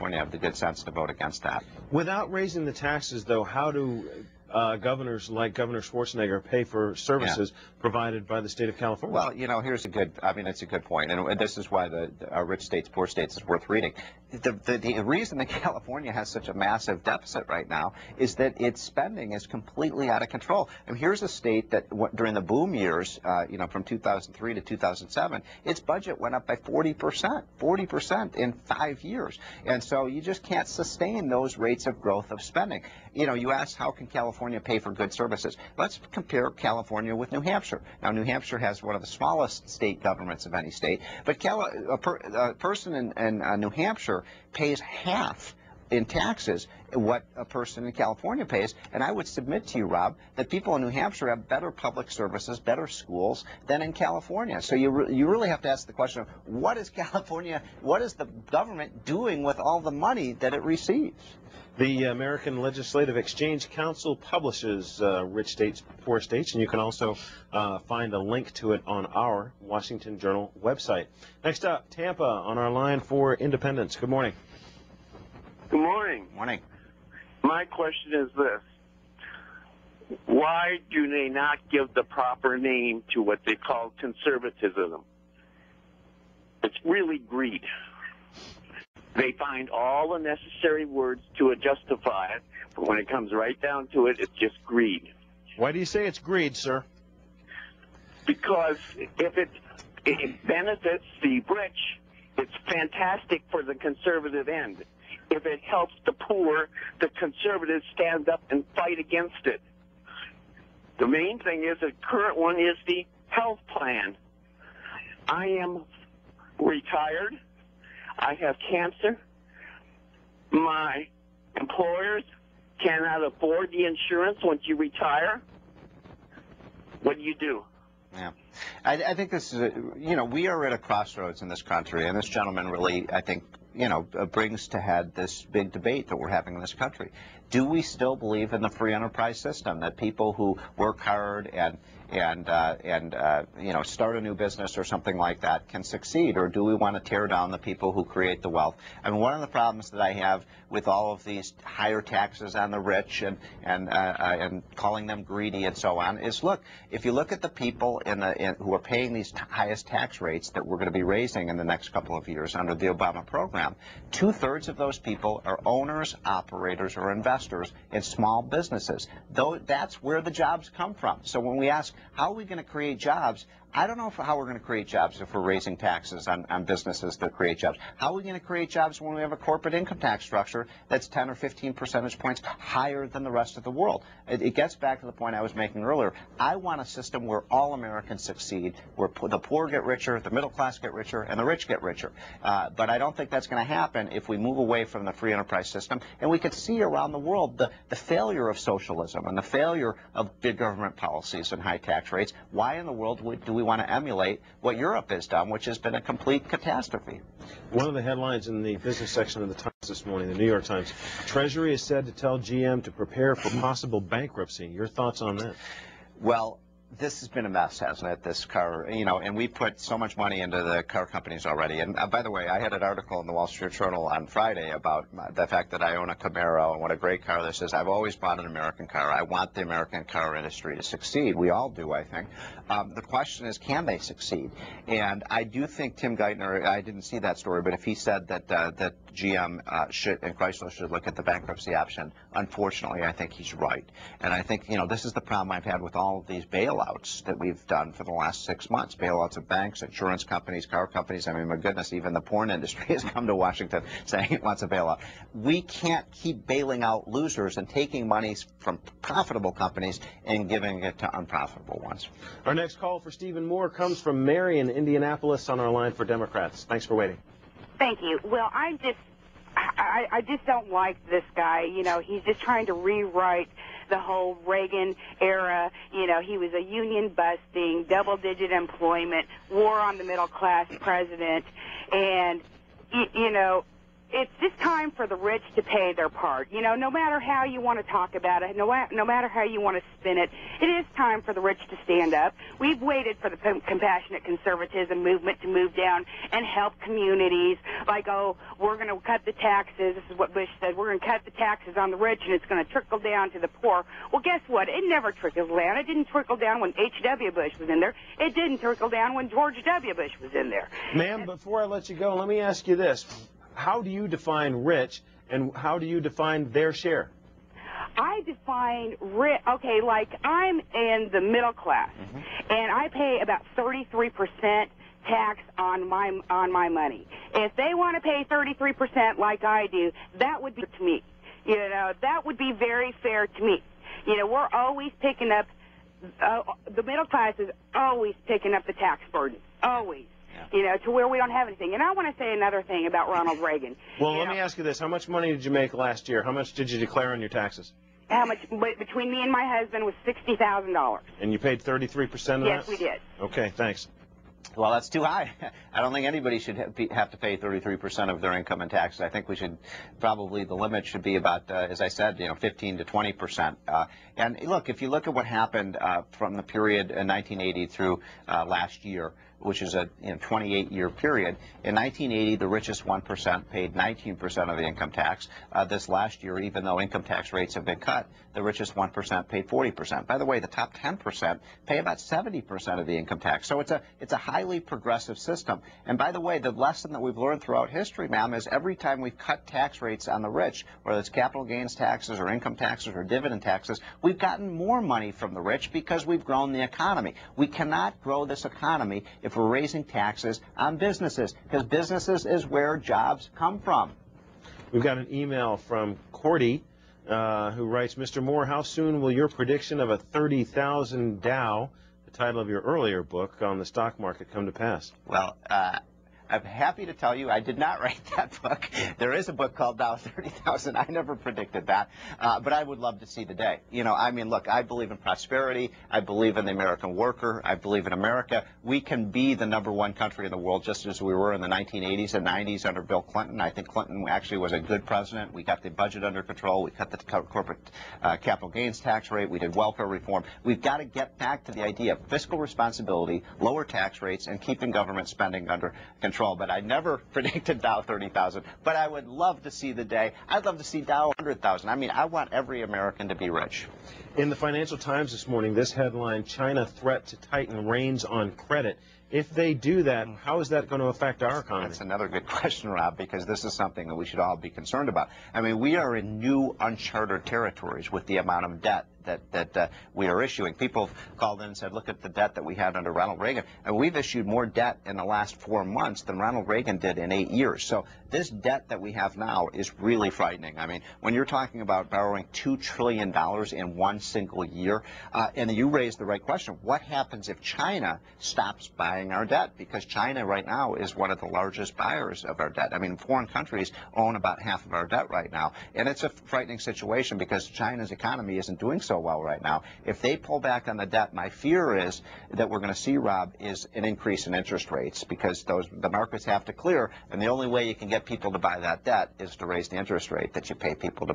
California have the good sense to vote against that. Without raising the taxes, though, how do governors like Governor Schwarzenegger pay for services provided by the state of California? Well, you know, it's a good point, and this is why our rich states, poor states is worth reading. The reason that California has such a massive deficit right now is that its spending is completely out of control. And here's a state that during the boom years, you know, from 2003 to 2007, its budget went up by 40% in 5 years. And so you just can't sustain those rates of growth of spending. You know, you ask, how can California pay for good services? Let's compare California with New Hampshire. Now, New Hampshire has one of the smallest state governments of any state, but a person in New Hampshire pays half in taxes what a person in California pays. And I would submit to you, Rob, that people in New Hampshire have better public services, better schools than in California. So you really have to ask the question of what is the government doing with all the money that it receives? The American Legislative Exchange Council publishes Rich States, Poor States, and you can also find a link to it on our Washington Journal website. Next up, Tampa on our line for Independence. Good morning. Good morning. Morning. My question is this. Why do they not give the proper name to what they call conservatism? It's really greed. They find all the necessary words to justify it, but when it comes right down to it, it's just greed. Why do you say it's greed, sir? Because if it benefits the rich, it's fantastic for the conservative end. If it helps the poor, the conservatives stand up and fight against it. The main thing is, the current one is the health plan. I am retired. I have cancer. My employers cannot afford the insurance once you retire. What do? Yeah. I think this is, you know, we are at a crossroads in this country, and this gentleman really, I think, you know, brings to head this big debate that we're having in this country. Do we still believe in the free enterprise system, that people who work hard and you know, start a new business or something like that can succeed, or do we want to tear down the people who create the wealth? I mean, one of the problems that I have with all of these higher taxes on the rich and calling them greedy and so on is, look, if you look at the people who are paying these highest tax rates that we're going to be raising in the next couple of years under the Obama program, 2/3 of those people are owners, operators, or investors in small businesses. Though that's where the jobs come from. So when we ask, how are we going to create jobs? I don't know how we're going to create jobs if we're raising taxes on businesses that create jobs. How are we going to create jobs when we have a corporate income tax structure that's 10 or 15 percentage points higher than the rest of the world? It gets back to the point I was making earlier. I want a system where all Americans succeed, where the poor get richer, the middle class get richer, and the rich get richer. But I don't think that's going to happen if we move away from the free enterprise system. And we could see around the world the failure of socialism and the failure of big government policies and high tax rates. Why in the world do we want to emulate what Europe has done, which has been a complete catastrophe? One of the headlines in the business section of the Times this morning, the New York Times, Treasury is said to tell GM to prepare for possible bankruptcy. Your thoughts on that? Well, this has been a mess, hasn't it, this car, you know, and we put so much money into the car companies already. And by the way, I had an article in the Wall Street Journal on Friday about the fact that I own a Camaro and what a great car this is. I've always bought an American car. I want the American car industry to succeed. We all do, I think. The question is, can they succeed? And I do think Tim Geithner, I didn't see that story, but if he said that GM and Chrysler should look at the bankruptcy option, unfortunately, I think he's right. And I think, you know, this is the problem I've had with all of these bailouts that we've done for the last 6 months. Bailouts of banks, insurance companies, car companies. I mean, my goodness, even the porn industry has come to Washington saying it wants a bailout. We can't keep bailing out losers and taking monies from profitable companies and giving it to unprofitable ones. Our next call for Stephen Moore comes from Mary in Indianapolis on our line for Democrats. Thanks for waiting. Thank you. Well, I just don't like this guy. You know, he's just trying to rewrite the whole Reagan era. You know, he was a union-busting, double-digit employment, war on the middle-class president. And, you know, it's just time for the rich to pay their part. You know, no matter how you want to talk about it, no matter how you want to spin it, it is time for the rich to stand up. We've waited for the compassionate conservatism movement to move down and help communities. Like, oh, we're going to cut the taxes. This is what Bush said. We're going to cut the taxes on the rich, and it's going to trickle down to the poor. Well, guess what? It never trickled down. It didn't trickle down when H.W. Bush was in there. It didn't trickle down when George W. Bush was in there. Ma'am, before I let you go, let me ask you this. How do you define rich, and how do you define their share? I define rich, okay, like I'm in the middle class, and I pay about 33% tax on my money. If they want to pay 33% like I do, that would be to me. You know, that would be very fair to me. You know, we're always picking up, the middle class is always picking up the tax burden, always. Yeah. You know, to where we don't have anything. And I want to say another thing about Ronald Reagan. Well, let me ask you this. How much money did you make last year? How much did you declare on your taxes? How much, between me and my husband, was $60,000. And you paid 33% of that? Yes, we did. Okay, thanks. Well, that's too high. I don't think anybody should have to pay 33% of their income in taxes. I think we should probably, the limit should be about, as I said, 15 to 20%. And look, if you look at what happened from the period in 1980 through last year, which is a 28-year period. In 1980, the richest 1% paid 19% of the income tax. This last year, even though income tax rates have been cut, the richest 1% paid 40%. By the way, the top 10% pay about 70% of the income tax. So it's a highly progressive system. And by the way, the lesson that we've learned throughout history, ma'am, is every time we've cut tax rates on the rich, whether it's capital gains taxes or income taxes or dividend taxes, we've gotten more money from the rich because we've grown the economy. We cannot grow this economy if we're raising taxes on businesses, because businesses is where jobs come from. We've got an email from Cordy who writes, Mr. Moore, how soon will your prediction of a 30,000 Dow, the title of your earlier book on the stock market, come to pass? Well, I'm happy to tell you I did not write that book. There is a book called Dow 30,000. I never predicted that, but I would love to see the day. You know, I mean, look, I believe in prosperity. I believe in the American worker. I believe in America. We can be the #1 country in the world just as we were in the 1980s and 90s under Bill Clinton. I think Clinton actually was a good president. We got the budget under control. We cut the corporate capital gains tax rate. We did welfare reform. We've got to get back to the idea of fiscal responsibility, lower tax rates, and keeping government spending under control. But I never predicted Dow 30,000. But I would love to see the day. I'd love to see Dow 100,000. I mean, I want every American to be rich. In the Financial Times this morning, this headline, China threat to tighten reins on credit. If they do that, how is that going to affect our economy? That's another good question, Rob, because this is something that we should all be concerned about. I mean, we are in new uncharted territories with the amount of debt that we are issuing. People called in and said, look at the debt that we had under Ronald Reagan. And we've issued more debt in the last 4 months than Ronald Reagan did in 8 years. So this debt that we have now is really frightening. I mean, when you're talking about borrowing $2 trillion in one single year, and you raised the right question, what happens if China stops buying our debt? Because China right now is one of the largest buyers of our debt. I mean, foreign countries own about half of our debt right now. And it's a frightening situation because China's economy isn't doing so well right now. If they pull back on the debt, my fear is that we're going to see, Rob, is an increase in interest rates because the markets have to clear, and the only way you can get people to buy that debt is to raise the interest rate that you pay people to